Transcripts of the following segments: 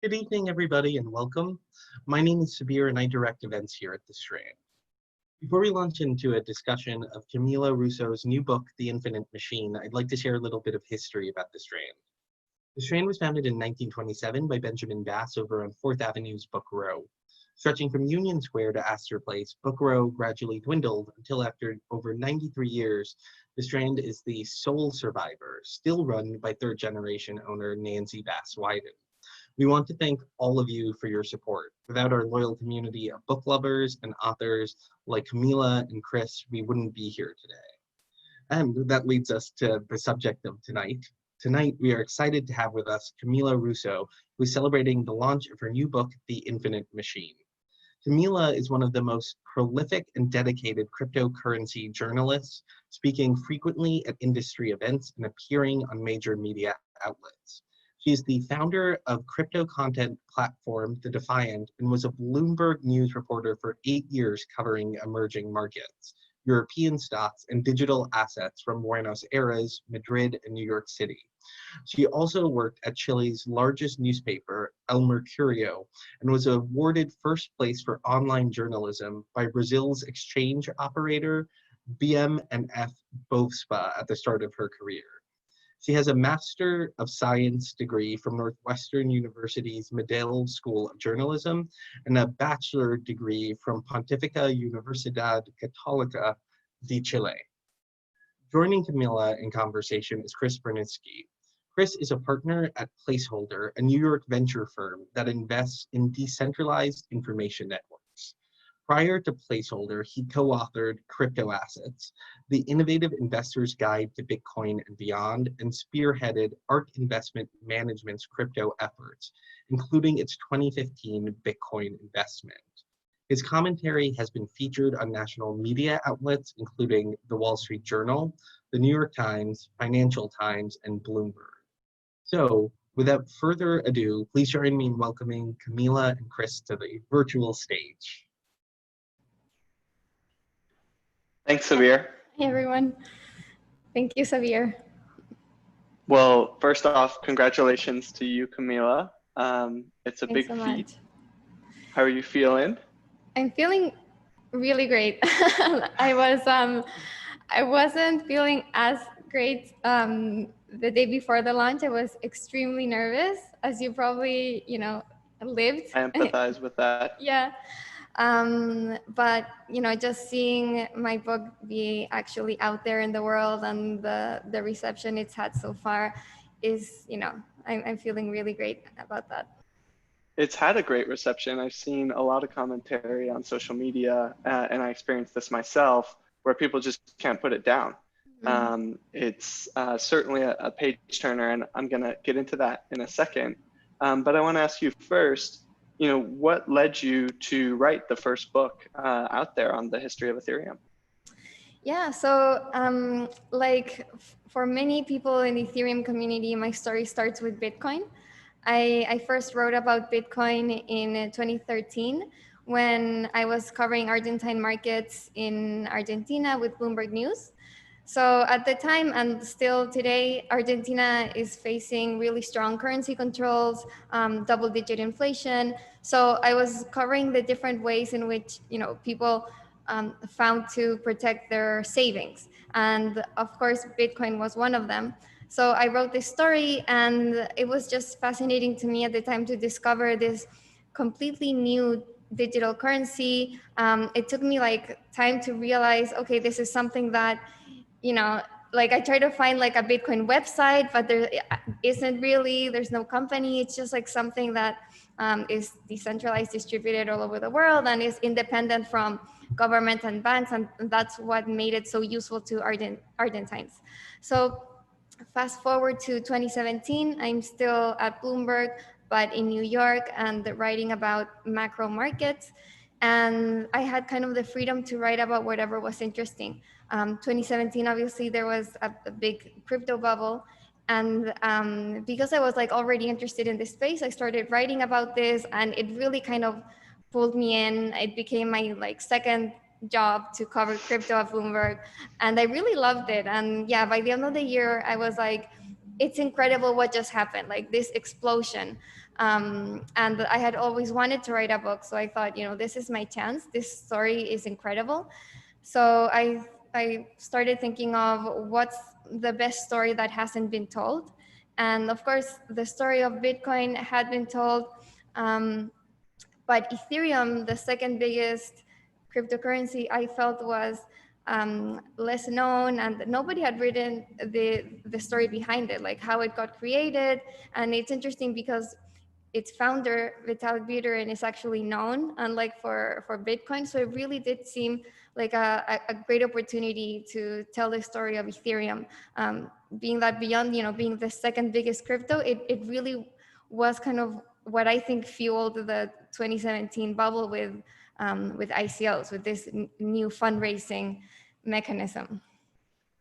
Good evening, everybody, and welcome. My name is Sabir, and I direct events here at the Strand. Before we launch into a discussion of Camila Russo's new book, The Infinite Machine, I'd like to share a little bit of history about the Strand. The Strand was founded in 1927 by Benjamin Bass over on 4th Avenue's Book Row. Stretching from Union Square to Astor Place, Book Row gradually dwindled until after over 93 years, the Strand is the sole survivor, still run by third-generation owner Nancy Bass Wyden. We want to thank all of you for your support. Without our loyal community of book lovers and authors like Camila and Chris, we wouldn't be here today. And that leads us to the subject of tonight. Tonight, we are excited to have with us Camila Russo, who is celebrating the launch of her new book, The Infinite Machine. Camila is one of the most prolific and dedicated cryptocurrency journalists, speaking frequently at industry events and appearing on major media outlets. She is the founder of crypto content platform, The Defiant, and was a Bloomberg News reporter for 8 years covering emerging markets, European stocks, and digital assets from Buenos Aires, Madrid, and New York City. She also worked at Chile's largest newspaper, El Mercurio, and was awarded first place for online journalism by Brazil's exchange operator, BM&F Bovespa, at the start of her career. She has a Master of Science degree from Northwestern University's Medill School of Journalism and a bachelor degree from Pontificia Universidad Catolica de Chile. Joining Camila in conversation is Chris Burniske. Chris is a partner at Placeholder, a New York venture firm that invests in decentralized information networks. Prior to Placeholder, he co-authored Crypto Assets, the Innovative Investor's Guide to Bitcoin and Beyond, and spearheaded ARK Investment Management's crypto efforts, including its 2015 Bitcoin investment. His commentary has been featured on national media outlets, including The Wall Street Journal, The New York Times, Financial Times, and Bloomberg. So, without further ado, please join me in welcoming Camila and Chris to the virtual stage. Thanks, Sabir. Hey, everyone. Thank you, Sabir. Well, first off, congratulations to you, Camila. It's a big Thanks so feat. much. How are you feeling? I'm feeling really great. I wasn't feeling as great the day before the launch. I was extremely nervous, as you probably, lived. I empathize with that. Yeah. But just seeing my book be actually out there in the world and the reception it's had so far is, I'm feeling really great about that. It's had a great reception. I've seen a lot of commentary on social media, and I experienced this myself, where people just can't put it down. Mm-hmm. It's certainly a page turner, and I'm going to get into that in a second. But I want to ask you first, what led you to write the first book out there on the history of Ethereum? Yeah, so for many people in the Ethereum community, my story starts with Bitcoin. I first wrote about Bitcoin in 2013 when I was covering Argentine markets in Argentina with Bloomberg News. So at the time, and still today, Argentina is facing really strong currency controls, double-digit inflation. So I was covering the different ways in which people found to protect their savings, and of course, Bitcoin was one of them. So I wrote this story, and it was just fascinating to me at the time to discover this completely new digital currency. It took me time to realize, okay, this is something that I try to find a Bitcoin website, but there isn't really, there's no company. It's just something that is decentralized, distributed all over the world, and is independent from government and banks. And that's what made it so useful to Argentines. So fast forward to 2017, I'm still at Bloomberg, but in New York, and writing about macro markets. And I had kind of the freedom to write about whatever was interesting. 2017, obviously, there was a big crypto bubble. And because I was already interested in this space, I started writing about this, and it really kind of pulled me in. It became my second job to cover crypto at Bloomberg, and I really loved it. And yeah, by the end of the year, I was it's incredible what just happened, this explosion. And I had always wanted to write a book. So I thought, this is my chance. This story is incredible. So I started thinking of what's the best story that hasn't been told. And of course, the story of Bitcoin had been told, but Ethereum, the second biggest cryptocurrency, I felt was less known, and nobody had written the story behind it, like how it got created. And it's interesting because its founder, Vitalik Buterin, is actually known, unlike for Bitcoin. So it really did seem like a great opportunity to tell the story of Ethereum. Being that beyond, being the second biggest crypto, it really was kind of what I think fueled the 2017 bubble with ICOs, with this new fundraising mechanism.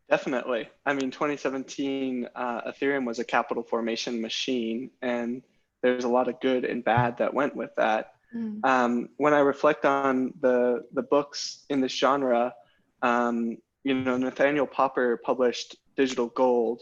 Definitely. I mean, 2017, Ethereum was a capital formation machine, and there's a lot of good and bad that went with that. When I reflect on the books in this genre, Nathaniel Popper published Digital Gold,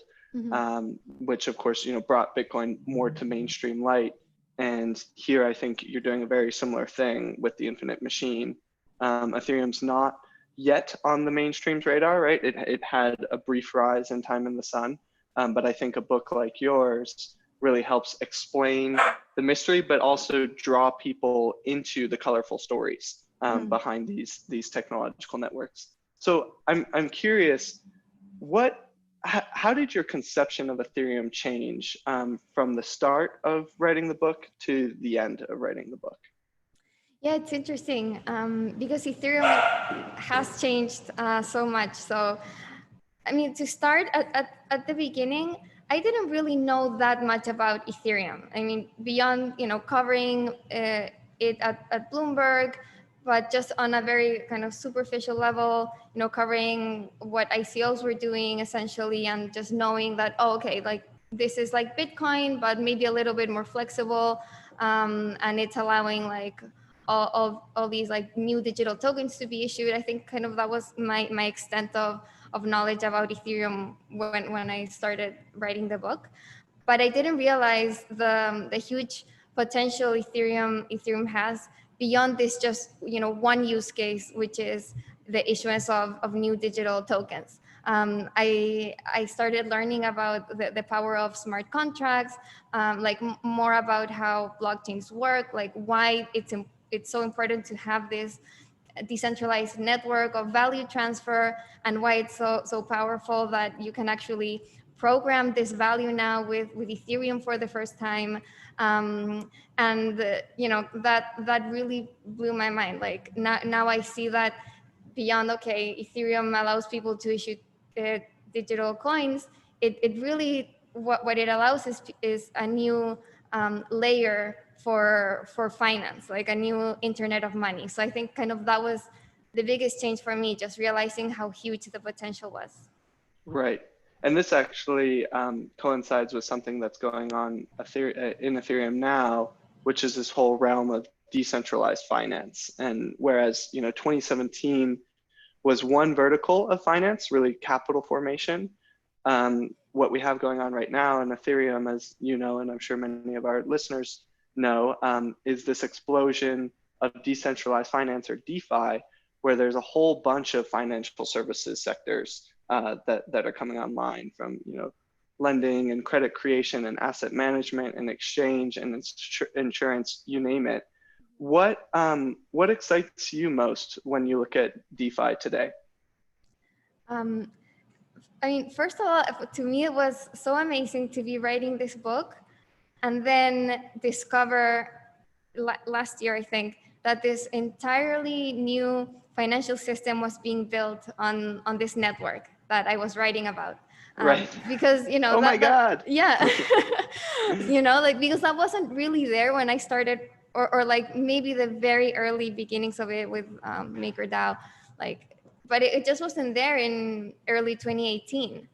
which of course, brought Bitcoin more to mainstream light. And here I think you're doing a very similar thing with the Infinite Machine. Ethereum's not yet on the mainstream's radar, right? It had a brief rise in time in the sun, but I think a book like yours really helps explain the mystery, but also draw people into the colorful stories behind these technological networks. So I'm curious, how did your conception of Ethereum change from the start of writing the book to the end of writing the book? Yeah, it's interesting because Ethereum has changed so much. So, I mean, to start at the beginning, I didn't really know that much about Ethereum. I mean, beyond, covering it at Bloomberg, but just on a very kind of superficial level, covering what ICOs were doing essentially, and just knowing that, okay, like this is like Bitcoin, but maybe a little bit more flexible. And it's allowing like all these like new digital tokens to be issued. I think kind of that was my extent of knowledge about Ethereum when I started writing the book. But I didn't realize the huge potential Ethereum has beyond this just one use case, which is the issuance of new digital tokens. I started learning about the power of smart contracts, like more about how blockchains work, like why it's so important to have this decentralized network of value transfer, and why it's so powerful that you can actually program this value now with Ethereum for the first time. That really blew my mind. Like now I see that beyond, okay, Ethereum allows people to issue digital coins, it really, what it allows is a new layer for finance, like a new internet of money. So I think kind of that was the biggest change for me, just realizing how huge the potential was. Right. And this actually coincides with something that's going on in Ethereum now, which is this whole realm of decentralized finance. And whereas 2017 was one vertical of finance, really capital formation, what we have going on right now in Ethereum, as you know, and I'm sure many of our listeners know, is this explosion of decentralized finance, or DeFi, where there's a whole bunch of financial services sectors that are coming online, from lending and credit creation and asset management and exchange and insurance, you name it. What excites you most when you look at DeFi today? I mean, first of all, to me, it was so amazing to be writing this book and then discover last year, I think, that this entirely new financial system was being built on this network that I was writing about. Right. Because, oh my God. Yeah. Like, because that wasn't really there when I started, or like maybe the very early beginnings of it with MakerDAO, like, but it just wasn't there in early 2018.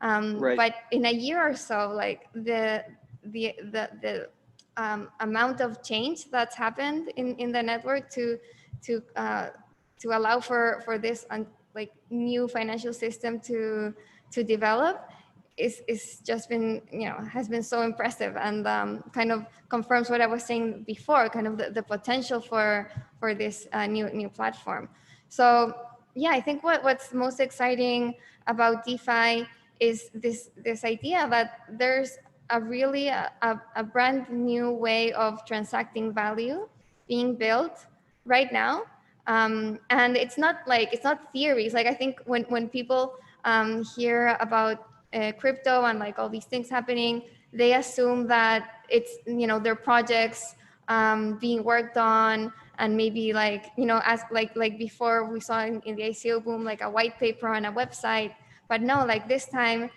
Right. But in a year or so, like the amount of change that's happened in the network to allow for this like new financial system to develop, is just been, has been so impressive, and kind of confirms what I was saying before, kind of the potential for this new platform. So yeah, I think what's most exciting about DeFi is this idea that there's a really a brand new way of transacting value being built right now. And it's not theories. Like, I think when people hear about crypto and like all these things happening, they assume that it's, their projects being worked on, and maybe as like before we saw in the ICO boom, like a white paper on a website. But no, like this time,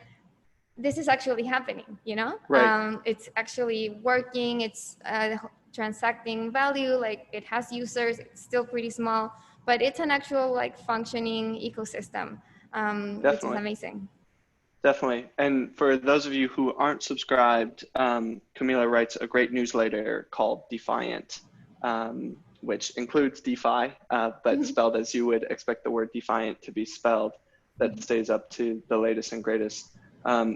this is actually happening, Right. It's actually working. It's transacting value, like it has users. It's still pretty small, but it's an actual like functioning ecosystem, which is Definitely. amazing. Definitely. And for those of you who aren't subscribed, Camila writes a great newsletter called Defiant, which includes DeFi, but spelled as you would expect the word defiant to be spelled, that stays up to the latest and greatest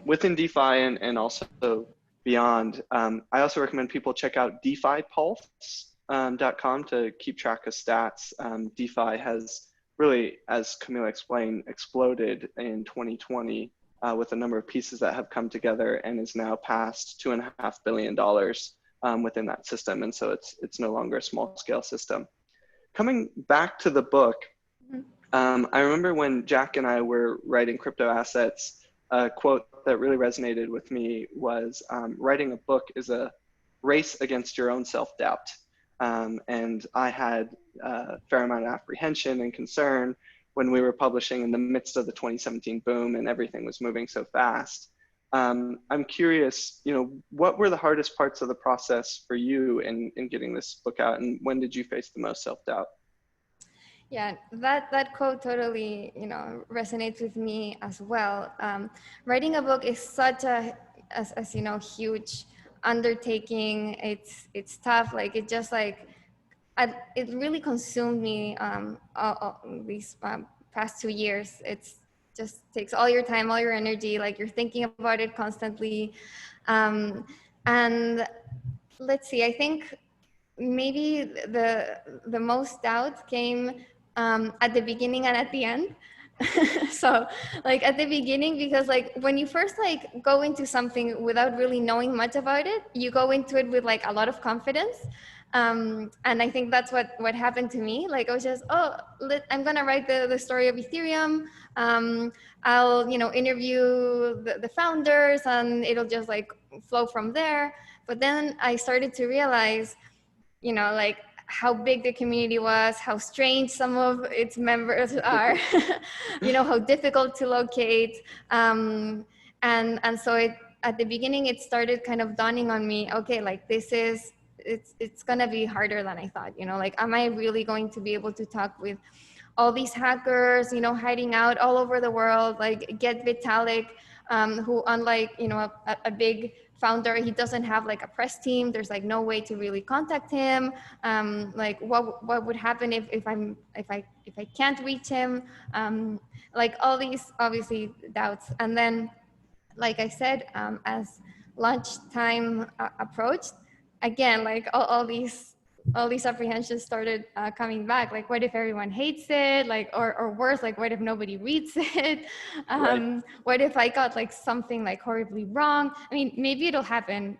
within DeFi and also beyond. I also recommend people check out DeFiPulse.com to keep track of stats. DeFi has really, as Camila explained, exploded in 2020 with a number of pieces that have come together, and is now past $2.5 billion within that system. And so it's no longer a small scale system. Coming back to the book, I remember when Jack and I were writing Crypto Assets, a quote that really resonated with me was, writing a book is a race against your own self-doubt. And I had a fair amount of apprehension and concern when we were publishing in the midst of the 2017 boom and everything was moving so fast. I'm curious, what were the hardest parts of the process for you in getting this book out, and when did you face the most self-doubt? Yeah, that quote totally, resonates with me as well. Writing a book is such as huge undertaking. It's tough. Like, it just like, it really consumed me these past 2 years. It's just takes all your time, all your energy. Like, you're thinking about it constantly. And let's see, I think maybe the most doubt came at the beginning and at the end. So like at the beginning, because like when you first like go into something without really knowing much about it, you go into it with like a lot of confidence. And I think that's what happened to me. Like, I was just, I'm gonna write the story of Ethereum. I'll interview the founders, and it'll just like flow from there. But then I started to realize, like how big the community was, how strange some of its members are, how difficult to locate. And so at the beginning, it started kind of dawning on me, okay, like it's gonna be harder than I thought, like, am I really going to be able to talk with all these hackers, hiding out all over the world, like get Vitalik, who unlike, a big founder, he doesn't have like a press team. There's like no way to really contact him. Like what would happen if I can't reach him? Like all these obviously doubts. And then, like I said, as lunchtime approached, again, like all these apprehensions started coming back. Like, what if everyone hates it? Like, or worse, like, what if nobody reads it? Right. What if I got like something like horribly wrong? I mean, maybe it'll happen,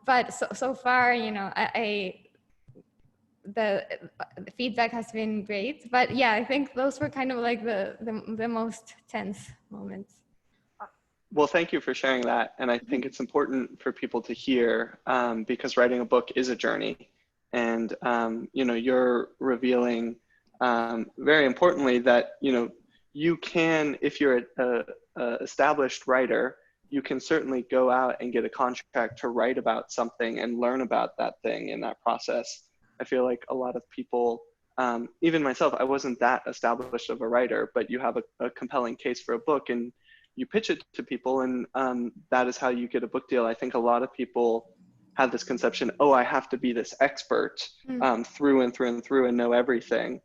but so far, the feedback has been great. But yeah, I think those were kind of like the most tense moments. Well, thank you for sharing that. And I think it's important for people to hear, because writing a book is a journey. And, you're revealing very importantly that, you can, if you're a established writer, you can certainly go out and get a contract to write about something and learn about that thing in that process. I feel like a lot of people, even myself, I wasn't that established of a writer, but you have a compelling case for a book and you pitch it to people, and that is how you get a book deal. I think a lot of people have this conception, I have to be this expert through and through and through and know everything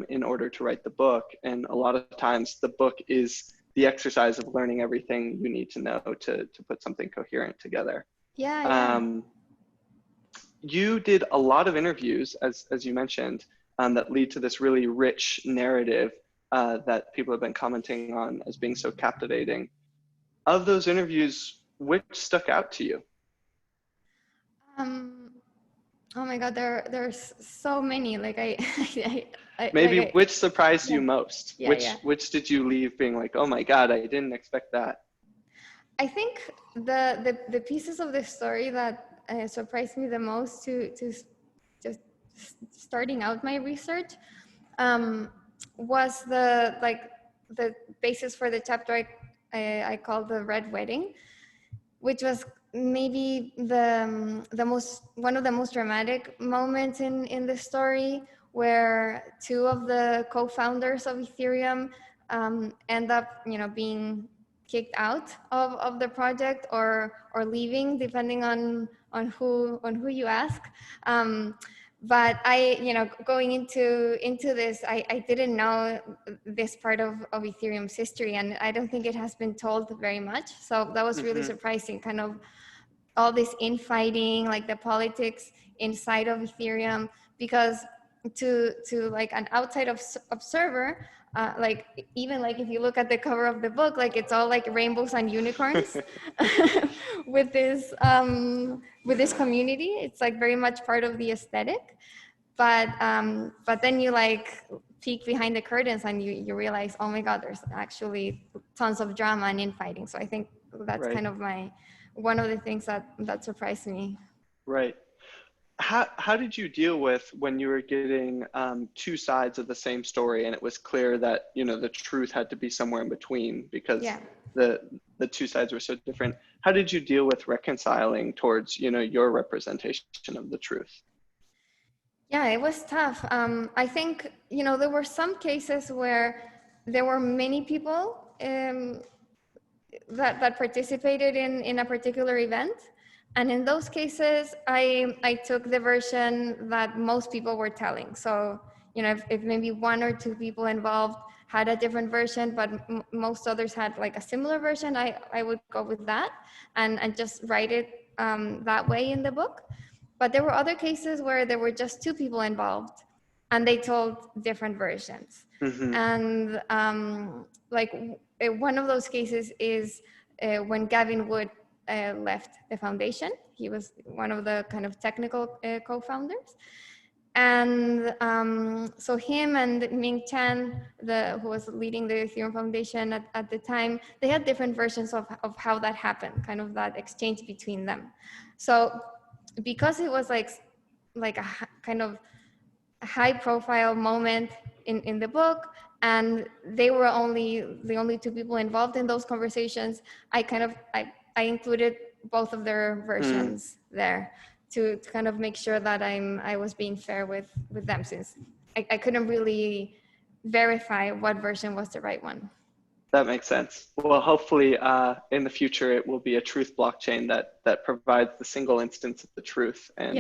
in order to write the book. And a lot of times the book is the exercise of learning everything you need to know to put something coherent together. Yeah. You did a lot of interviews, as you mentioned, that lead to this really rich narrative that people have been commenting on as being so captivating. Of those interviews, which stuck out to you? Oh my God, there's so many. Like Maybe which surprised you most? Yeah. Which did you leave being like, oh my God, I didn't expect that? I think the pieces of the story that surprised me the most to just starting out my research was the basis for the chapter I called the Red Wedding, which was maybe one of the most dramatic moments in the story, where two of the co-founders of Ethereum end up, being kicked out of the project or leaving, depending on who you ask. But going into this, I didn't know this part of Ethereum's history, and I don't think it has been told very much. So that was really surprising, kind of all this infighting, like the politics inside of Ethereum, because to like an outside observer, even if you look at the cover of the book, like it's all like rainbows and unicorns with this community. It's like very much part of the aesthetic, but then you like peek behind the curtains and you realize, oh my God, there's actually tons of drama and infighting. So I think that's kind of one of the things that surprised me. Right. How did you deal with when you were getting two sides of the same story, and it was clear that the truth had to be somewhere in between because the two sides were so different? How did you deal with reconciling towards your representation of the truth? Yeah, it was tough. I think there were some cases where there were many people that participated in a particular event. And in those cases, I took the version that most people were telling. So, if maybe one or two people involved had a different version, but most others had like a similar version, I would go with that and just write it that way in the book. But there were other cases where there were just two people involved and they told different versions. And one of those cases is when Gavin Wood left the foundation. He was one of the kind of technical co-founders. And so him and Ming Chen, who was leading the Ethereum Foundation at the time, they had different versions of how that happened, kind of that exchange between them. So because it was like a kind of high profile moment in the book, and they were the only two people involved in those conversations, I included both of their versions there to kind of make sure that I was being fair with them, since I couldn't really verify what version was the right one. That makes sense. Well, hopefully in the future, it will be a truth blockchain that provides the single instance of the truth, and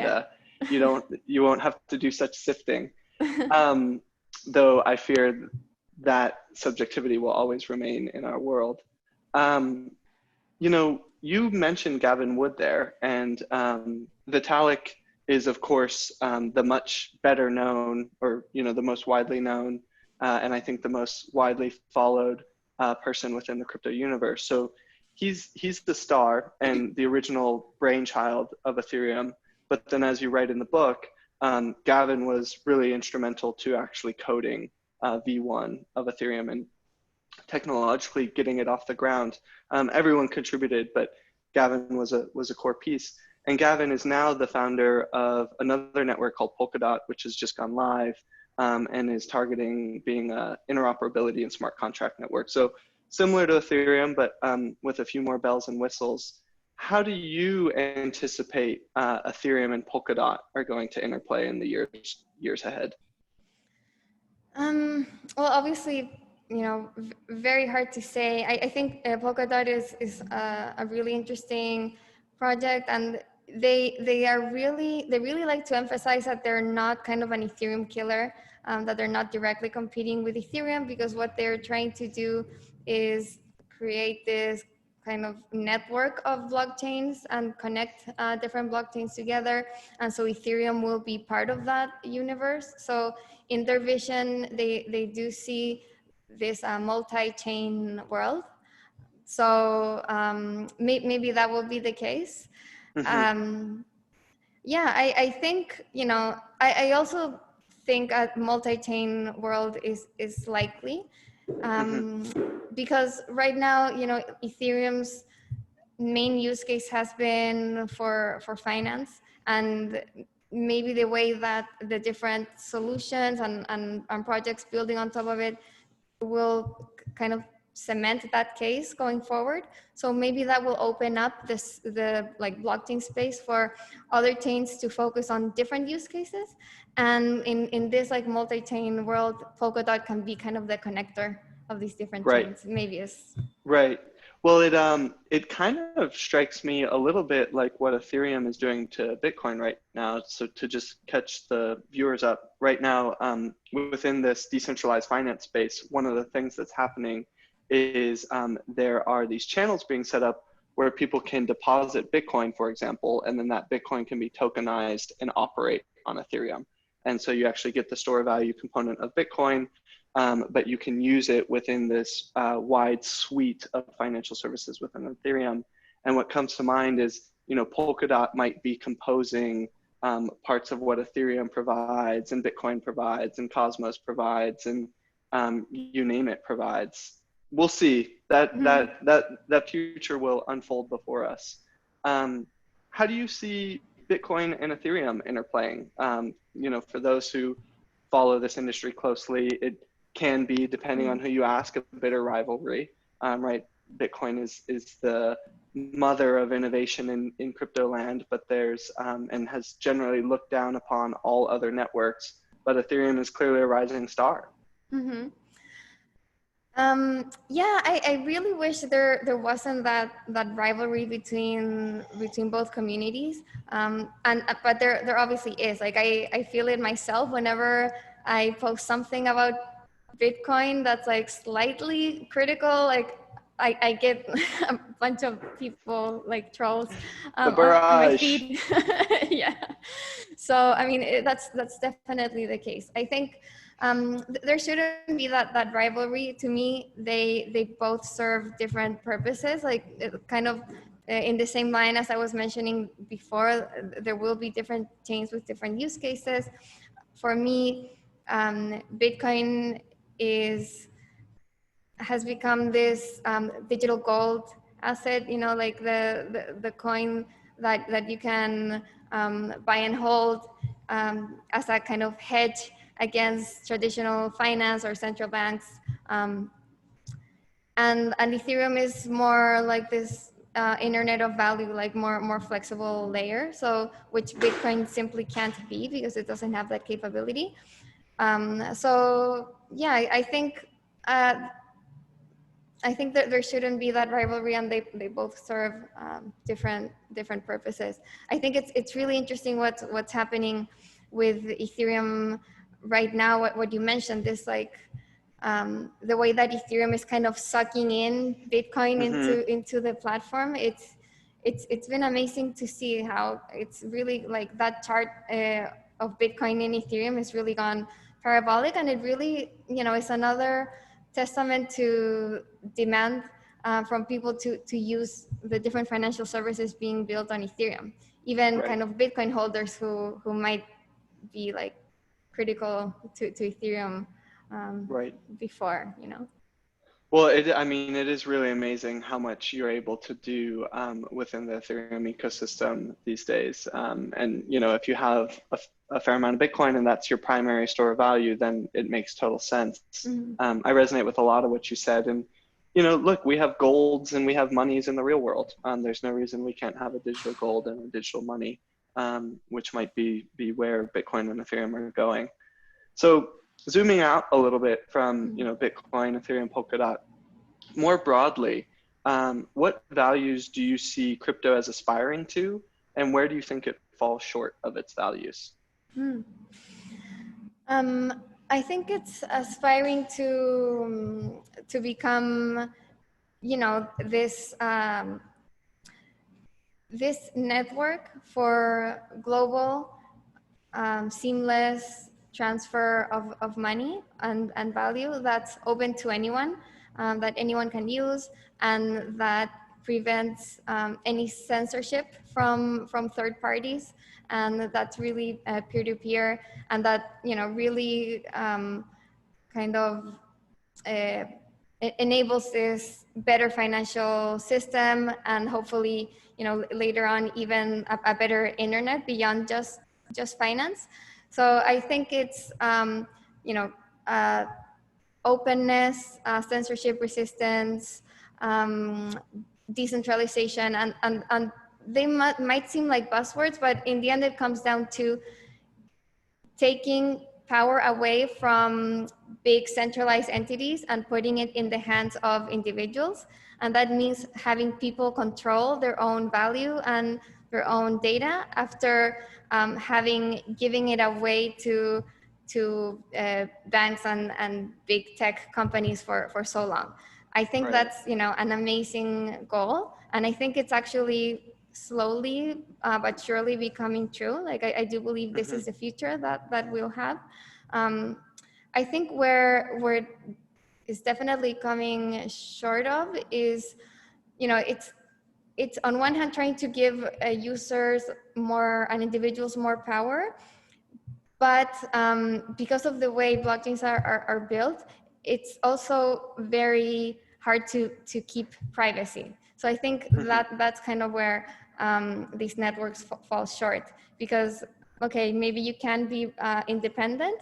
you won't have to do such sifting. Though I fear that subjectivity will always remain in our world. You mentioned Gavin Wood there, and Vitalik is, of course, the much better known, or the most widely known, and I think the most widely followed person within the crypto universe. So he's the star and the original brainchild of Ethereum. But then, as you write in the book, Gavin was really instrumental to actually coding V1 of Ethereum and technologically getting it off the ground. Everyone contributed, but Gavin was a core piece. And Gavin is now the founder of another network called Polkadot, which has just gone live and is targeting being an interoperability and smart contract network. So similar to Ethereum, but with a few more bells and whistles. How do you anticipate Ethereum and Polkadot are going to interplay in the years ahead? Well, obviously, very hard to say. I think Polkadot is a really interesting project, and they really like to emphasize that they're not kind of an Ethereum killer, that they're not directly competing with Ethereum, because what they're trying to do is create this kind of network of blockchains and connect different blockchains together. And so Ethereum will be part of that universe. So in their vision, they do see this multi-chain world. So maybe that will be the case. Yeah, I think, you know, I also think a multi-chain world is likely. Because right now, you know, Ethereum's main use case has been for finance, and maybe the way that the different solutions and projects building on top of it will kind of cement that case going forward. So maybe that will open up the like blockchain space for other chains to focus on different use cases. And in this like multi-chain world, Polkadot can be kind of the connector of these different chains. Maybe is right. Well, it kind of strikes me a little bit like what Ethereum is doing to Bitcoin right now. So to just catch the viewers up right now, within this decentralized finance space, one of the things that's happening is there are these channels being set up where people can deposit Bitcoin, for example, and then that Bitcoin can be tokenized and operate on Ethereum. And so you actually get the store value component of Bitcoin, but you can use it within this wide suite of financial services within Ethereum. And what comes to mind is, you know, Polkadot might be composing parts of what Ethereum provides and Bitcoin provides and Cosmos provides and you name it provides. We'll see. That future will unfold before us. How do you see Bitcoin and Ethereum interplaying? You know, for those who follow this industry closely, it can be, depending on who you ask, a bitter rivalry, right? Bitcoin is the mother of innovation in crypto land, but there's, and has generally looked down upon all other networks, but Ethereum is clearly a rising star. Yeah, I really wish there wasn't that rivalry between both communities. But there obviously is. Like I feel it myself whenever I post something about Bitcoin that's like slightly critical. Like I get a bunch of people like trolls on my feed. Yeah. So I mean that's definitely the case. I think there shouldn't be that rivalry. To me, they both serve different purposes. Like kind of in the same line as I was mentioning before, there will be different chains with different use cases. For me, Bitcoin has become this digital gold asset. You know, like the coin that you can buy and hold as a kind of hedge against traditional finance or central banks. And Ethereum is more like this internet of value, like more flexible layer. So which Bitcoin simply can't be because it doesn't have that capability. So yeah, I think that there shouldn't be that rivalry, and they both serve different purposes. I think it's really interesting what's happening with Ethereum right now. What you mentioned, this like the way that Ethereum is kind of sucking in Bitcoin into the platform. It's been amazing to see how it's really like that chart of Bitcoin in Ethereum has really gone parabolic, and it really, you know, is another testament to demand from people to use the different financial services being built on Ethereum. Even kind of Bitcoin holders who might be like critical to Ethereum before, you know. Well, I mean, it is really amazing how much you're able to do within the Ethereum ecosystem these days. And, you know, if you have a fair amount of Bitcoin and that's your primary store of value, then it makes total sense. I resonate with a lot of what you said. And, you know, look, we have golds and we have monies in the real world. There's no reason we can't have a digital gold and a digital money, which might be where Bitcoin and Ethereum are going. So zooming out a little bit from, you know, Bitcoin, Ethereum, Polkadot, more broadly, what values do you see crypto as aspiring to, and where do you think it falls short of its values? I think it's aspiring to become this network for global seamless transfer of money and value that's open to anyone, that anyone can use, and that prevents any censorship from third parties, and that's really peer-to-peer, and that really kind of enables this better financial system, and hopefully later on even a better internet beyond just finance. So I think it's openness, censorship resistance, decentralization, and they might seem like buzzwords, but in the end it comes down to taking power away from big centralized entities and putting it in the hands of individuals. And that means having people control their own value and their own data after giving it away to banks and big tech companies for so long. I think that's an amazing goal, and I think it's actually slowly but surely becoming true. Like I do believe this is the future that we'll have. I think where it's definitely coming short of is, it's on one hand trying to give users more and individuals more power, but because of the way blockchains are built, it's also very hard to keep privacy. So I think that's kind of where these networks fall short, because okay, maybe you can be independent,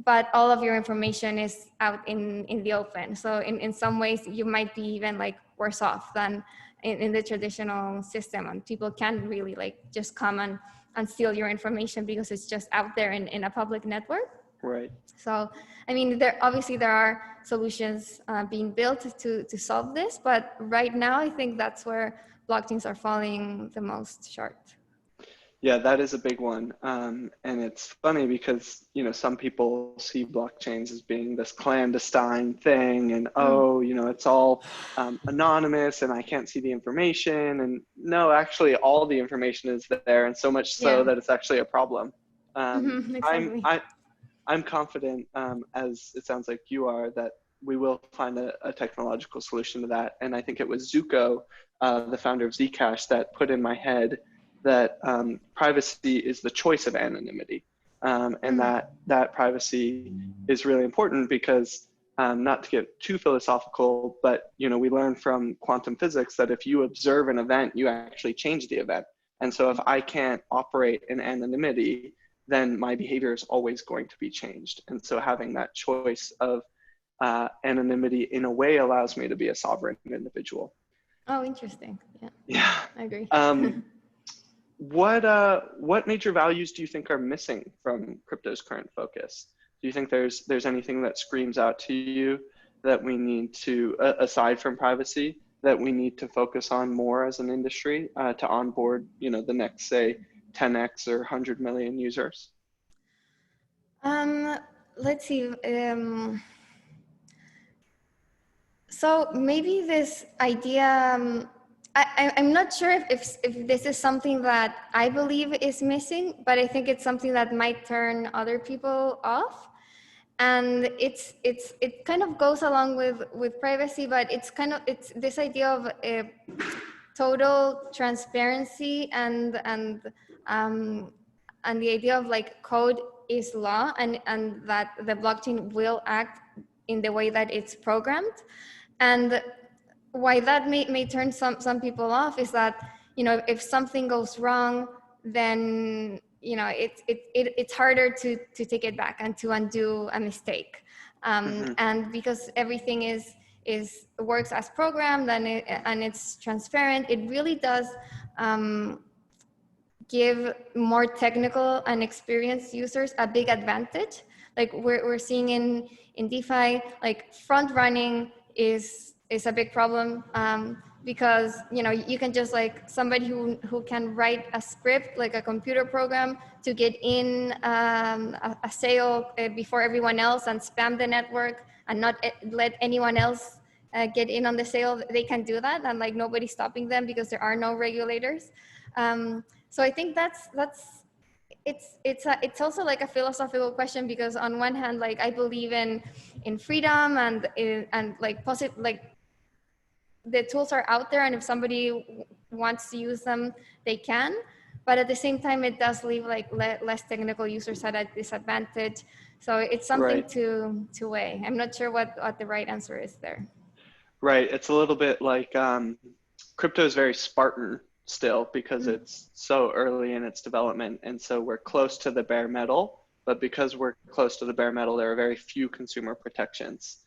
but all of your information is out in the open. So in some ways you might be even like worse off than in the traditional system, and people can't really like just come and steal your information because it's just out there in a public network. Right. So, I mean, there are solutions being built to solve this, but right now I think that's where blockchains are falling the most short. Yeah, that is a big one. And it's funny because, some people see blockchains as being this clandestine thing and, it's all anonymous and I can't see the information. And no, actually all the information is there, and so much so that it's actually a problem. Exactly. I'm confident, as it sounds like you are, that we will find a technological solution to that. And I think it was Zuko, the founder of Zcash, that put in my head that privacy is the choice of anonymity, and that privacy is really important because, not to get too philosophical, but we learn from quantum physics that if you observe an event, you actually change the event. And so if I can't operate in anonymity, then my behavior is always going to be changed. And so having that choice of anonymity in a way allows me to be a sovereign individual. Oh, interesting. Yeah. I agree. What major values do you think are missing from crypto's current focus? Do you think there's anything that screams out to you that we need to, aside from privacy, that we need to focus on more as an industry to onboard, the next, say, 10x or 100 million users? Let's see. So maybe this idea, I'm not sure if this is something that I believe is missing, but I think it's something that might turn other people off. And it kind of goes along with privacy, but it's this idea of total transparency and the idea of like code is law, and that the blockchain will act in the way that it's programmed. And why that may turn some people off is that, if something goes wrong, then it's harder to take it back and to undo a mistake. And because everything works as programmed and it's transparent, it really does give more technical and experienced users a big advantage. Like we're seeing in DeFi, like front running is a big problem, because you can just like somebody who can write a script, like a computer program, to get in a sale before everyone else and spam the network and not let anyone else get in on the sale, they can do that, and like nobody's stopping them because there are no regulators. So I think it's also like a philosophical question, because on one hand, like I believe in freedom and like the tools are out there, and if somebody wants to use them, they can. But at the same time, it does leave like less technical users at a disadvantage. So it's something to weigh. I'm not sure what the right answer is there. Right. It's a little bit like crypto is very Spartan still, because it's so early in its development. And so we're close to the bare metal, but because we're close to the bare metal, there are very few consumer protections.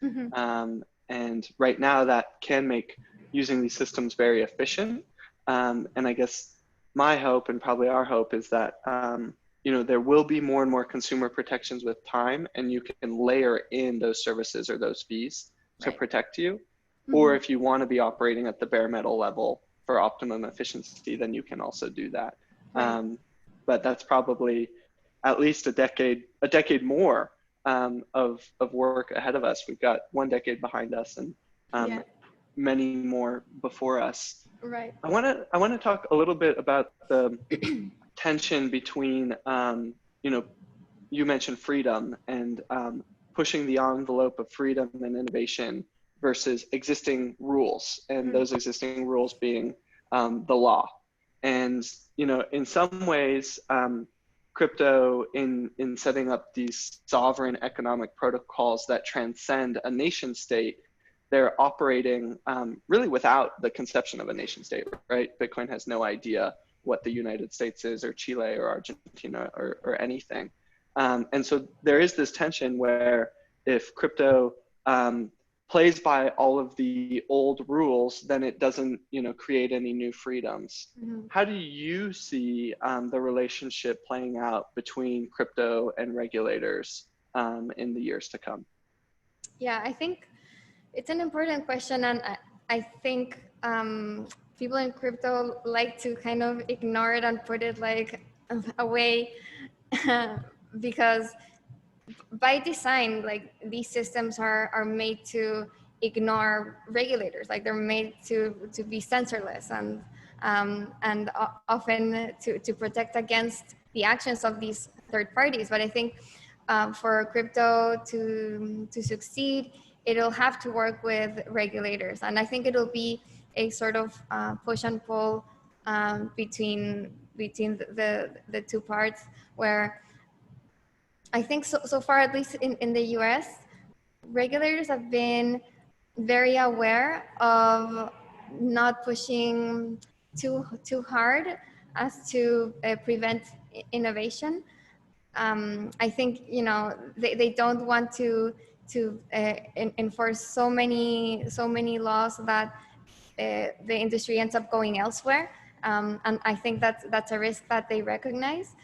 And right now that can make using these systems very efficient. And I guess my hope, and probably our hope, is that you know, there will be more and more consumer protections with time, and you can layer in those services or those fees to protect you. Or if you want to be operating at the bare metal level for optimum efficiency, then you can also do that. But that's probably at least a decade more of work ahead of us. We've got 1 decade behind us, and many more before us. Right. I want to talk a little bit about the tension between, you know, you mentioned freedom and pushing the envelope of freedom and innovation versus existing rules, and those existing rules being the law. And, you know, in some ways, crypto in setting up these sovereign economic protocols that transcend a nation state, they're operating really without the conception of a nation state, right? Bitcoin has no idea what the United States is, or Chile, or Argentina, or anything. And so there is this tension where if crypto plays by all of the old rules, then it doesn't, you know, create any new freedoms. How do you see the relationship playing out between crypto and regulators in the years to come? Yeah, I think it's an important question, and I think people in crypto like to kind of ignore it and put it like away because by design, like these systems are made to ignore regulators, like they're made to be censorless and often to protect against the actions of these third parties. But I think for crypto to succeed, it'll have to work with regulators, and I think it'll be a sort of push and pull between the two parts, where I think so far, at least in the US, regulators have been very aware of not pushing too hard as to prevent innovation. I think, you know, they don't want to enforce so many laws that the industry ends up going elsewhere, and I think that's a risk that they recognize.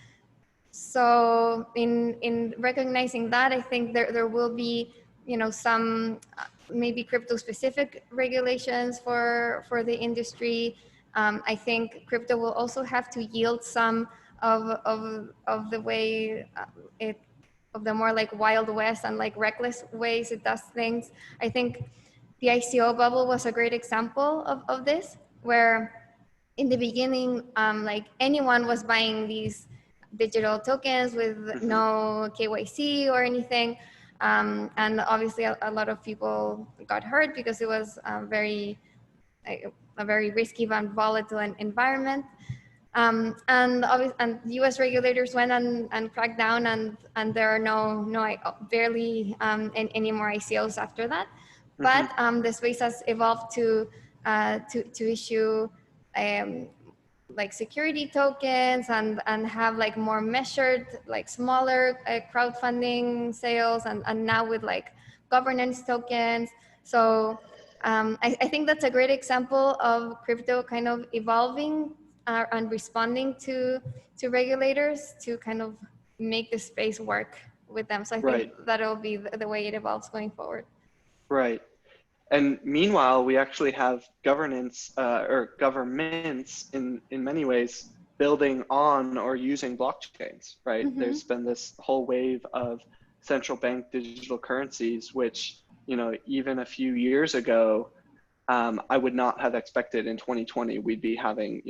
So in recognizing that, I think there will be, you know, some maybe crypto specific regulations for the industry. I think crypto will also have to yield some of the way of the more like Wild West and like reckless ways it does things. I think the ICO bubble was a great example of this, where in the beginning, like anyone was buying these digital tokens with no KYC or anything. And obviously a lot of people got hurt because it was a very risky and volatile environment. And US regulators went and cracked down, and there are barely any more ICOs after that. But the space has evolved to issue like security tokens and have like more measured, like smaller crowdfunding sales, and now with like governance tokens. So I think that's a great example of crypto kind of evolving and responding to regulators to kind of make the space work with them. So I think that'll be the way it evolves going forward. Right. And meanwhile, we actually have governance or governments in many ways building on or using blockchains, right? There's been this whole wave of central bank digital currencies, which even a few years ago, I would not have expected in 2020 we'd be having,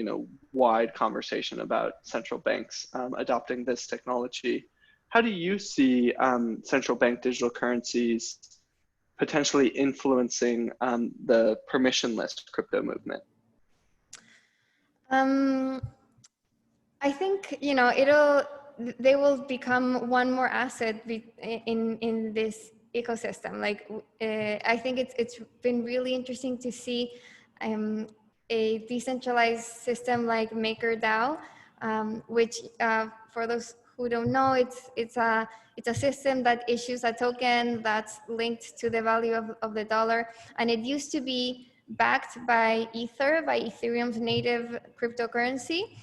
wide conversation about central banks adopting this technology. How do you see central bank digital currencies potentially influencing the permissionless crypto movement? I think, they will become one more asset in this ecosystem. Like, I think it's been really interesting to see a decentralized system like MakerDAO, which for those who don't know, it's a system that issues a token that's linked to the value of the dollar, and it used to be backed by Ether, by Ethereum's native cryptocurrency.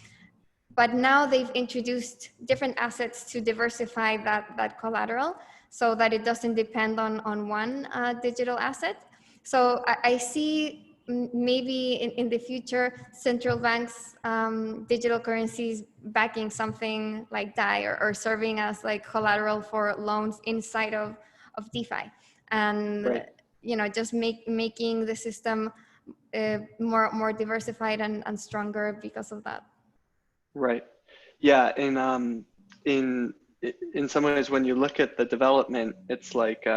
But now they've introduced different assets to diversify that collateral so that it doesn't depend on one digital asset. So I see maybe in the future, central banks, digital currencies backing something like DAI or serving as like collateral for loans inside of DeFi. And, right. Just making the system more diversified and stronger because of that. Right. Yeah. In some ways, when you look at the development, it's like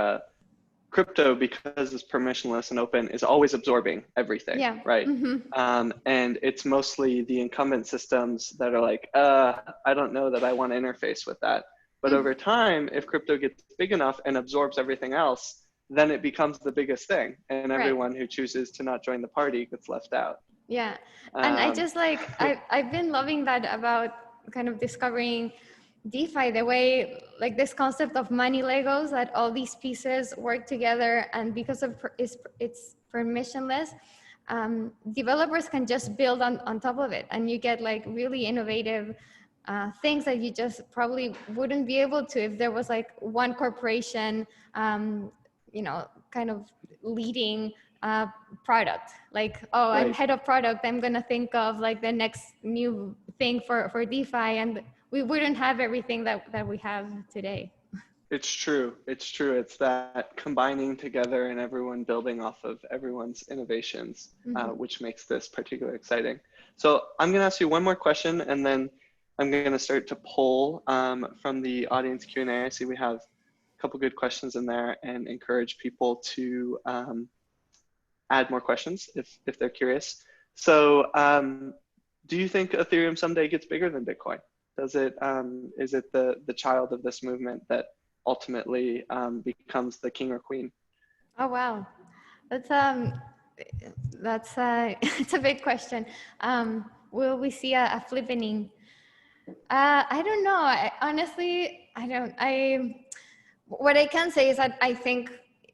crypto, because it's permissionless and open, is always absorbing everything. Yeah. Right. Mm-hmm. And it's mostly the incumbent systems that are like, I don't know that I want to interface with that. But over time, if crypto gets big enough and absorbs everything else, then it becomes the biggest thing. And everyone who chooses to not join the party gets left out. Yeah. And I just I've been loving that about kind of discovering DeFi, the way like this concept of money Legos, that all these pieces work together, and because of it's permissionless, developers can just build on top of it, and you get like really innovative things that you just probably wouldn't be able to if there was like one corporation, kind of leading product. Like, oh, right. I'm head of product, I'm gonna think of like the next new thing for DeFi, and we wouldn't have everything that we have today. It's true. It's true. It's that combining together and everyone building off of everyone's innovations, which makes this particularly exciting. So I'm going to ask you one more question, and then I'm going to start to poll from the audience Q&A. I see we have a couple good questions in there, and encourage people to add more questions if they're curious. So do you think Ethereum someday gets bigger than Bitcoin? Does it, is it the child of this movement that ultimately becomes the king or queen? Oh, wow. That's it's a big question. Will we see a flippening? I don't know. Honestly, I don't. What I can say is that I think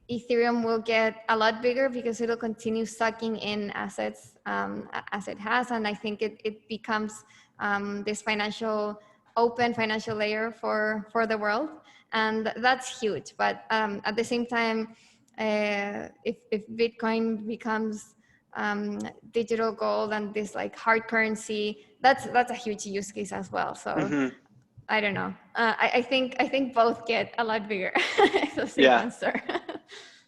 Ethereum will get a lot bigger because it'll continue sucking in assets as it has, and I think it becomes this open financial layer for the world, and that's huge. But at the same time, if Bitcoin becomes digital gold and this like hard currency, that's a huge use case as well. So I don't know. I think both get a lot bigger. It's a safe answer.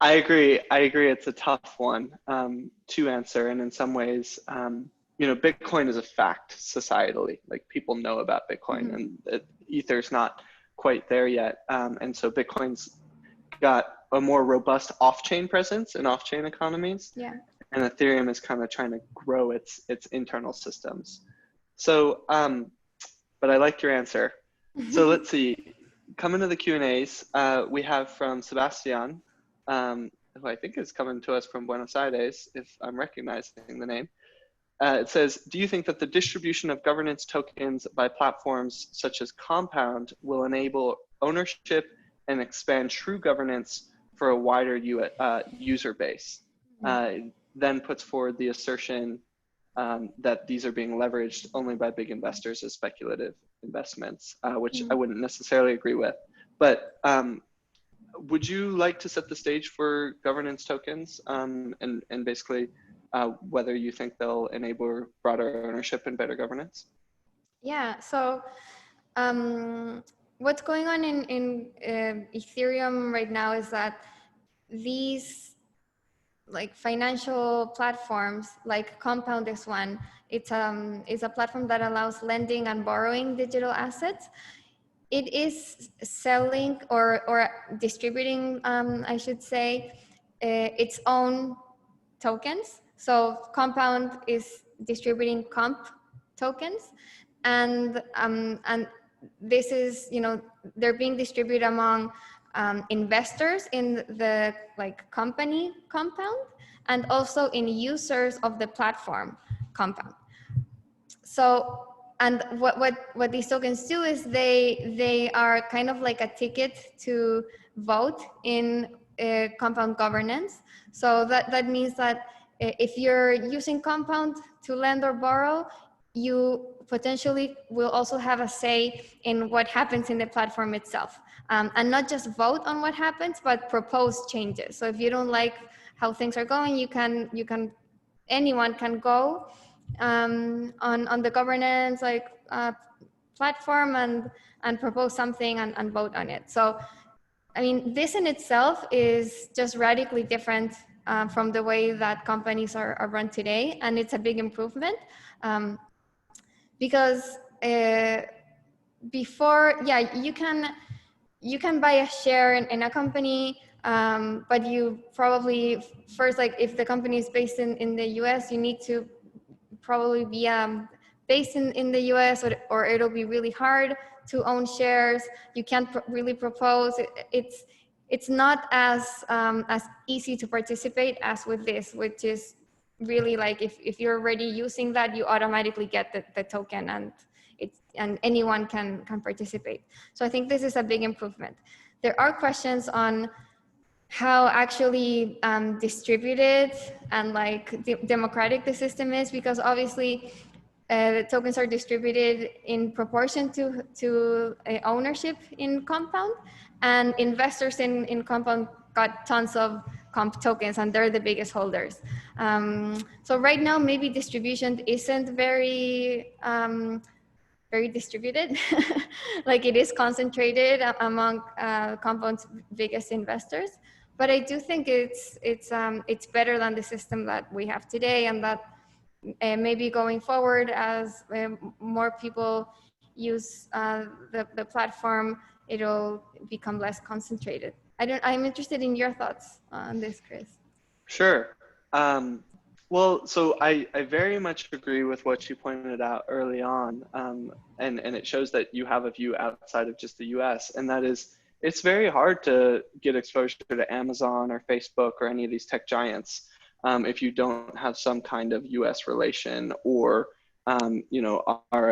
I agree. It's a tough one to answer, and in some ways, Bitcoin is a fact societally. Like, people know about Bitcoin, and Ether's not quite there yet, and so Bitcoin's got a more robust off-chain presence in off-chain economies. Yeah. And Ethereum is kind of trying to grow its internal systems. So, but I like your answer. So let's see. Coming to the Q&As, we have from Sebastian, who I think is coming to us from Buenos Aires, if I'm recognizing the name. It says, do you think that the distribution of governance tokens by platforms such as Compound will enable ownership and expand true governance for a wider user base? Then puts forward the assertion that these are being leveraged only by big investors as speculative investments, which I wouldn't necessarily agree with. But would you like to set the stage for governance tokens and basically whether you think they'll enable broader ownership and better governance? Yeah, so what's going on in Ethereum right now is that these like financial platforms, like Compound is one. It's a platform that allows lending and borrowing digital assets. It is selling or distributing, I should say, its own tokens. So Compound is distributing comp tokens, and this is, they're being distributed among investors in the like company Compound, and also in users of the platform Compound. So, and what these tokens do is they are kind of like a ticket to vote in Compound governance. So that means that if you're using Compound to lend or borrow, you potentially will also have a say in what happens in the platform itself, and not just vote on what happens, but propose changes. So if you don't like how things are going, anyone can go on the governance platform and propose something and vote on it. So, I mean, this in itself is just radically different from the way that companies are run today, and it's a big improvement because before, you can buy a share in a company, but you probably first, like if the company is based in the US, you need to probably be based in the US, or it'll be really hard to own shares. You can't really propose. It's not as easy to participate as with this, which is really like if you're already using that, you automatically get the token, and anyone can participate. So I think this is a big improvement. There are questions on how actually distributed and like democratic the system is, because obviously the tokens are distributed in proportion to ownership in Compound, and investors in Compound got tons of comp tokens, and they're the biggest holders. So right now, maybe distribution isn't very distributed. Like it is concentrated among Compound's biggest investors. But I do think it's better than the system that we have today, and that maybe going forward, as more people use the platform, it'll become less concentrated. I'm interested in your thoughts on this, Chris. Sure. Well, so I very much agree with what you pointed out early on, and it shows that you have a view outside of just the US, and that is, it's very hard to get exposure to Amazon or Facebook or any of these tech giants if you don't have some kind of US relation, or are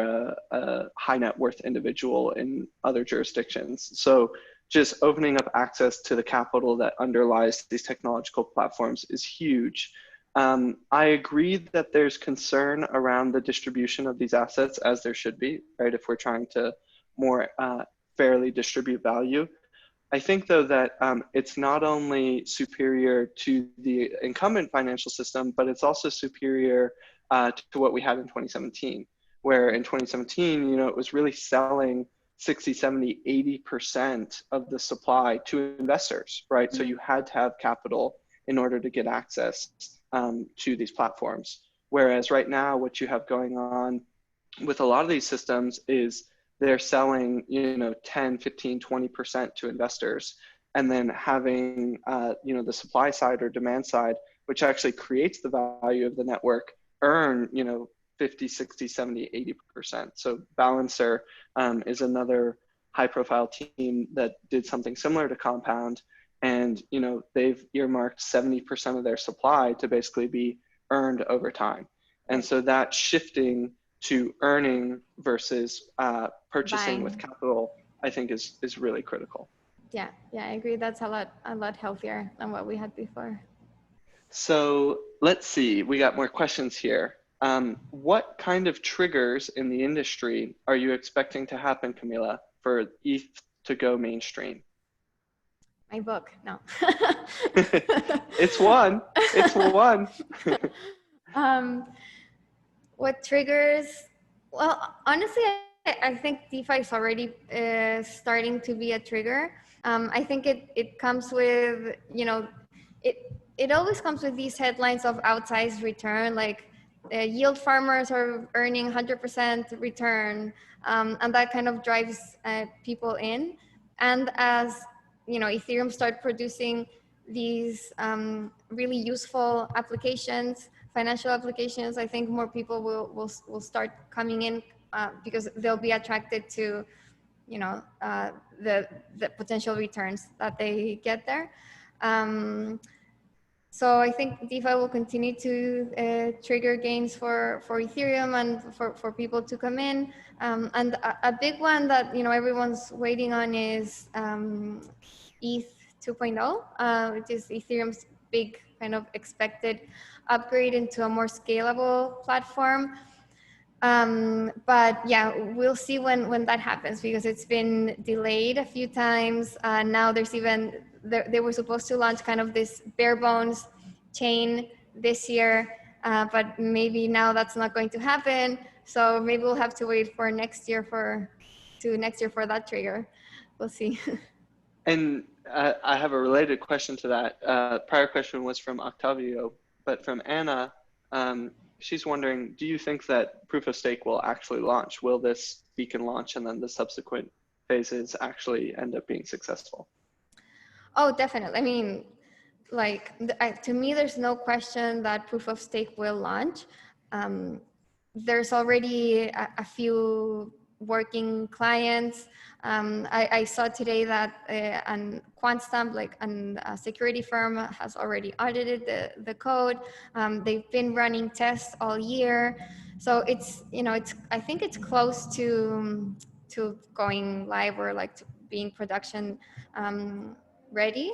a high net worth individual in other jurisdictions. So just opening up access to the capital that underlies these technological platforms is huge. I agree that there's concern around the distribution of these assets, as there should be, right? If we're trying to more fairly distribute value. I think though that it's not only superior to the incumbent financial system, but it's also superior to what we had in 2017, where in 2017, it was really selling 60, 70, 80% of the supply to investors, right? Mm-hmm. So you had to have capital in order to get access to these platforms. Whereas right now, what you have going on with a lot of these systems is they're selling, 10, 15, 20% to investors, and then having, the supply side or demand side, which actually creates the value of the network, earn, 50, 60, 70, 80%. So Balancer is another high profile team that did something similar to Compound. And, they've earmarked 70% of their supply to basically be earned over time. And so that shifting to earning versus purchasing Buying with capital, I think is really critical. Yeah, I agree. That's a lot healthier than what we had before. So let's see, we got more questions here. What kind of triggers in the industry are you expecting to happen, Camila, for ETH to go mainstream? My book, no. It's one. What triggers? Well, honestly, I think DeFi is already starting to be a trigger. I think it comes with, it always comes with these headlines of outsized return, like yield farmers are earning 100% return, and that kind of drives people in. And as you know, Ethereum start producing these really useful applications, financial applications, I think more people will start coming in because they'll be attracted to, you know, the potential returns that they get there. So I think DeFi will continue to trigger gains for Ethereum and for people to come in. And a big one that, you know, everyone's waiting on is ETH 2.0, which is Ethereum's big kind of expected upgrade into a more scalable platform. But yeah, we'll see when that happens, because it's been delayed a few times. Now there's even, they were supposed to launch kind of this bare bones chain this year, but maybe now that's not going to happen. So maybe we'll have to wait for next year for that trigger. We'll see. And I have a related question to that. Prior question was from Octavio, but from Anna, she's wondering, do you think that proof of stake will actually launch? Will this beacon launch and then the subsequent phases actually end up being successful? Oh, definitely. I mean, like, to me, there's no question that proof of stake will launch. There's already a few working clients. I saw today that QuantStamp, like a security firm, has already audited the code. They've been running tests all year. So it's, you know, I think it's close to going live, or like to being production ready.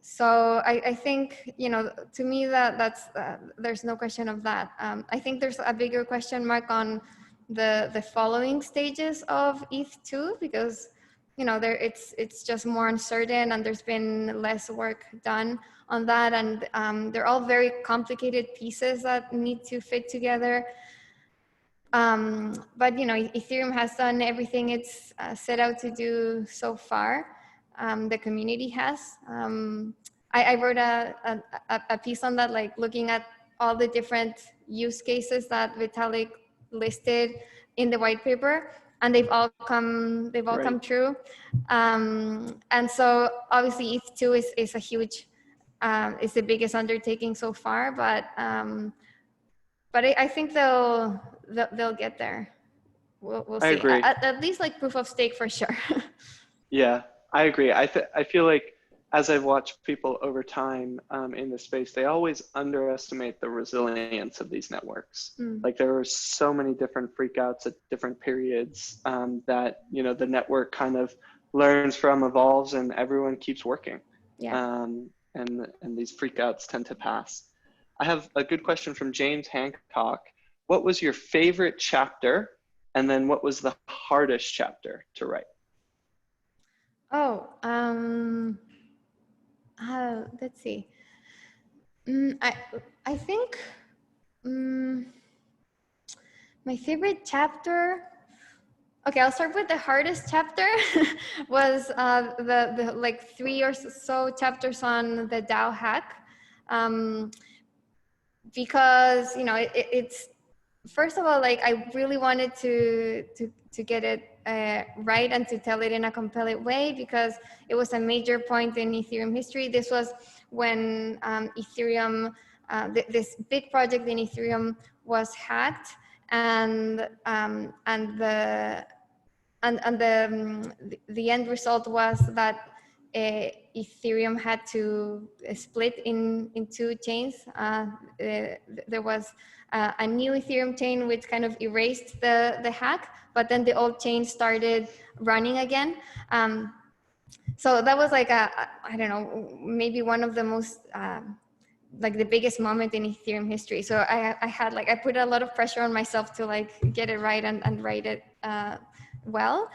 So I think, you know, to me that's there's no question of that. I think there's a bigger question mark on the following stages of ETH2, because, you know, it's just more uncertain, and there's been less work done on that, and they're all very complicated pieces that need to fit together. But, you know, Ethereum has done everything it's set out to do so far. The community has. I wrote a piece on that, like looking at all the different use cases that Vitalik listed in the white paper, and they've all come true. And so obviously ETH2 is a huge, it's the biggest undertaking so far, but I think they'll get there. We'll see. I agree. At least like proof of stake for sure. Yeah, I agree. I feel like, as I've watched people over time in the space, they always underestimate the resilience of these networks. Like, there are so many different freakouts at different periods that, you know, the network kind of learns from, evolves, and everyone keeps working. Yeah. And these freakouts tend to pass. I have a good question from James Hancock. What was your favorite chapter? And then what was the hardest chapter to write? Oh, let's see. I think my favorite chapter. Okay, I'll start with the hardest chapter. Was the like 3 or so chapters on the Dow Hack, because, you know, it's, first of all, like, I really wanted to get it right and to tell it in a compelling way, because it was a major point in Ethereum history. This was when Ethereum, this big project in Ethereum was hacked, and the end result was that Ethereum had to split in two chains. There was a new Ethereum chain which kind of erased the hack, but then the old chain started running again. So that was like I don't know, maybe one of the most like the biggest moment in Ethereum history. So I put a lot of pressure on myself to like get it right and write it well.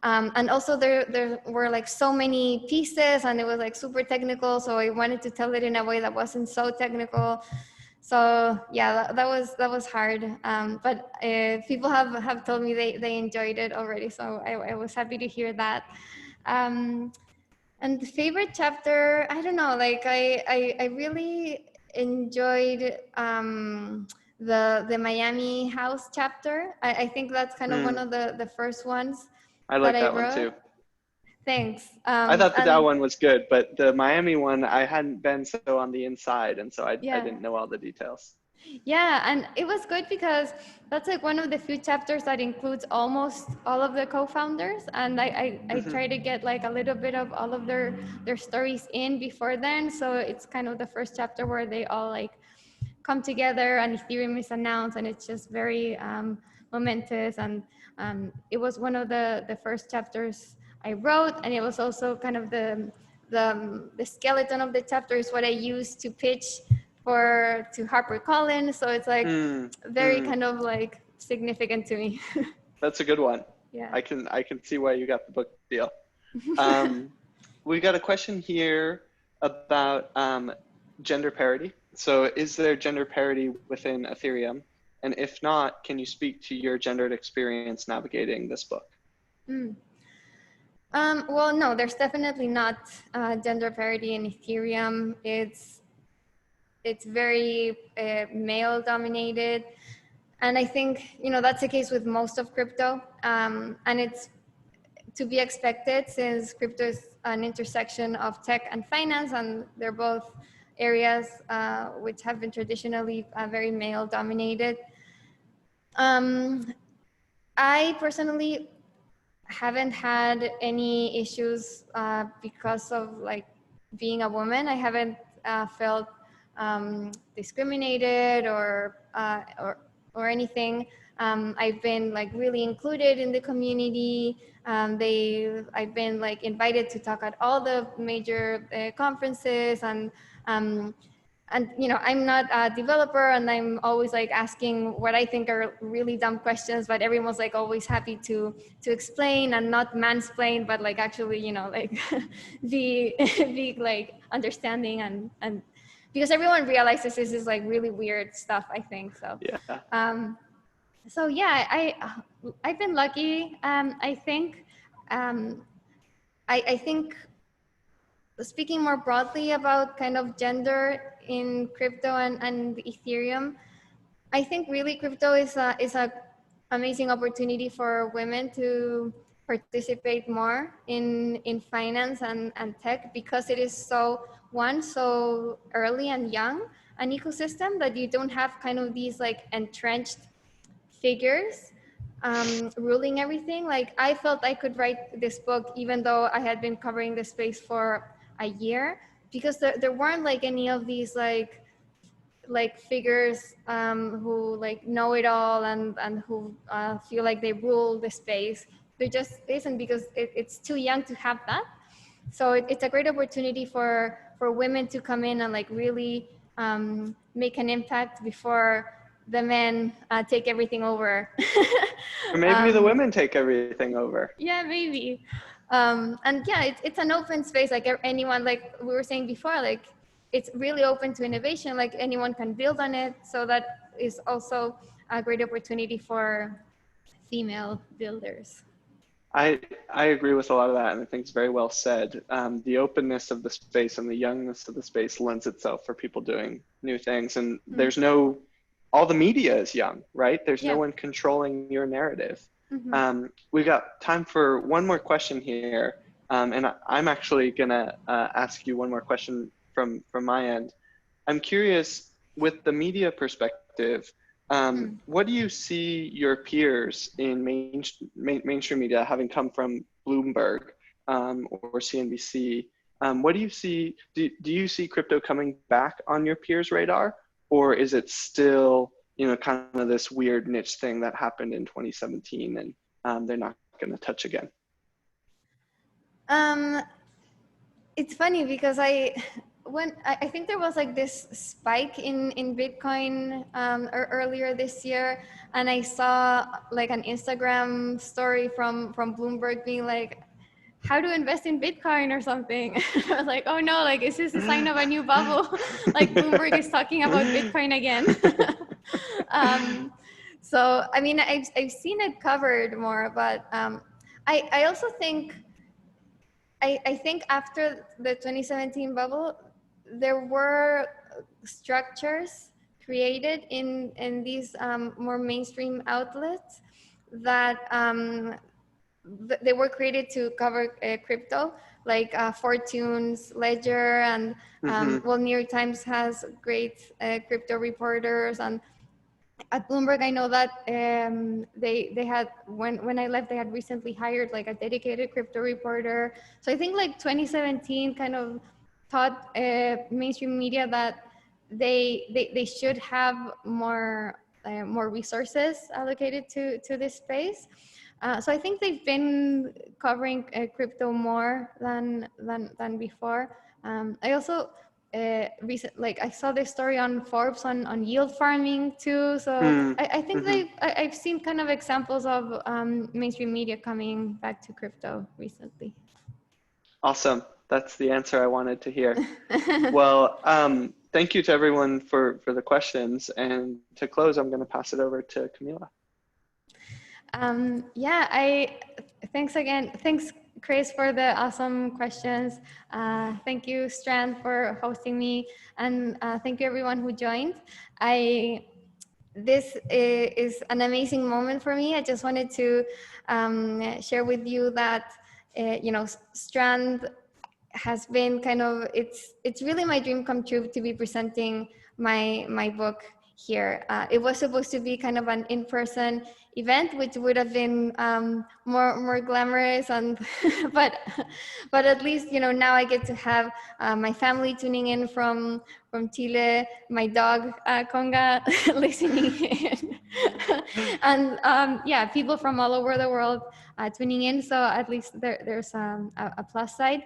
And also there were like so many pieces, and it was like super technical. So I wanted to tell it in a way that wasn't so technical. So yeah, that was hard. But people have told me they enjoyed it already. So I was happy to hear that. And the favorite chapter, I don't know, like I really enjoyed the Miami house chapter. I think that's kind of one of the first ones I that like I that one wrote. too. Thanks. I thought the Dow And one was good, but the Miami one, I hadn't been so on the inside, and so I yeah. didn't know all the details. Yeah, and it was good because that's like one of the few chapters that includes almost all of the co-founders, and I try to get like a little bit of all of their stories in before then, so it's kind of the first chapter where they all like come together and Ethereum is announced, and it's just very momentous, and it was one of the first chapters I wrote, and it was also kind of the skeleton of the chapter is what I used to pitch to HarperCollins, so it's like very kind of like significant to me. That's a good one. Yeah. I can see why you got the book deal. We got a question here about gender parity. So is there gender parity within Ethereum? And if not, can you speak to your gendered experience navigating this book? Well, no, there's definitely not gender parity in Ethereum. It's very male dominated. And I think, that's the case with most of crypto. And it's to be expected since crypto is an intersection of tech and finance, and they're both areas which have been traditionally very male dominated. I personally haven't had any issues because of like being a woman. I haven't felt discriminated or anything. I've been like really included in the community. I've been like invited to talk at all the major conferences, and I'm not a developer, and I'm always like asking what I think are really dumb questions, but everyone's like always happy to explain and not mansplain, but like actually, like be like understanding and because everyone realizes this is like really weird stuff, I think so. Yeah. So yeah, I've been lucky. I think I think speaking more broadly about kind of gender in crypto and Ethereum, I think really crypto is a amazing opportunity for women to participate more in finance and tech, because it is so early and young an ecosystem that you don't have kind of these like entrenched figures ruling everything. Like I felt I could write this book even though I had been covering the space for a year, because there weren't like any of these like figures who like know it all and who feel like they rule the space. There just isn't, because it's too young to have that. So it's a great opportunity for women to come in and like really make an impact before the men take everything over. Or maybe the women take everything over. Yeah, maybe. And yeah, it's an open space. Like anyone, like we were saying before, like it's really open to innovation. Like anyone can build on it. So that is also a great opportunity for female builders. I agree with a lot of that, and I think it's very well said. The openness of the space and the youngness of the space lends itself for people doing new things. And there's all the media is young, right? There's no one controlling your narrative. We've got time for one more question here. And I'm actually gonna ask you one more question from my end. I'm curious, with the media perspective, what do you see your peers in mainstream media, having come from Bloomberg or CNBC? What do you see? Do you see crypto coming back on your peers' radar, or is it still, kind of this weird niche thing that happened in 2017 and they're not going to touch again? It's funny because I think there was like this spike in Bitcoin earlier this year, and I saw like an Instagram story from Bloomberg being like, how to invest in Bitcoin or something. I was like, oh no, like is this a sign of a new bubble? Like Bloomberg is talking about Bitcoin again. So I mean, I've seen it covered more, but I also think I think after the 2017 bubble, there were structures created in these more mainstream outlets that they were created to cover crypto, like Fortune's Ledger, and well, New York Times has great crypto reporters, and at Bloomberg, I know that they had, when I left, they had recently hired like a dedicated crypto reporter. So I think like 2017 kind of taught mainstream media that they should have more resources allocated to this space. So I think they've been covering crypto more than before. I also like I saw this story on Forbes on yield farming too. So I think I've seen kind of examples of mainstream media coming back to crypto recently. Awesome. That's the answer I wanted to hear. Well, thank you to everyone for the questions. And to close, I'm going to pass it over to Camila. Yeah, thanks again. Thanks, Chris, for the awesome questions. Thank you, Strand, for hosting me, and thank you everyone who joined. This is an amazing moment for me. I just wanted to share with you that you know, Strand has been kind of, it's really my dream come true to be presenting my book here. It was supposed to be kind of an in-person event, which would have been more glamorous, and but at least, you know, now I get to have my family tuning in from Chile, my dog Conga listening in, and yeah, people from all over the world tuning in. So at least there's a plus side.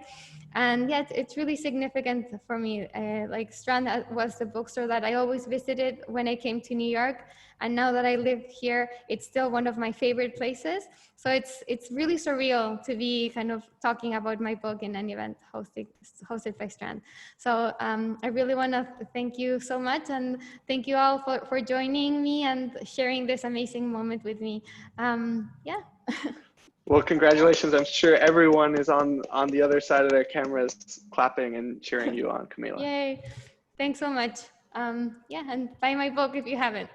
And yeah, it's really significant for me. Like Strand was the bookstore that I always visited when I came to New York. And now that I live here, it's still one of my favorite places. So it's really surreal to be kind of talking about my book in an event hosted by Strand. So I really want to thank you so much. And thank you all for joining me and sharing this amazing moment with me. Yeah. Well, congratulations. I'm sure everyone is on the other side of their cameras clapping and cheering you on, Camila. Yay. Thanks so much. Yeah, and buy my book if you haven't.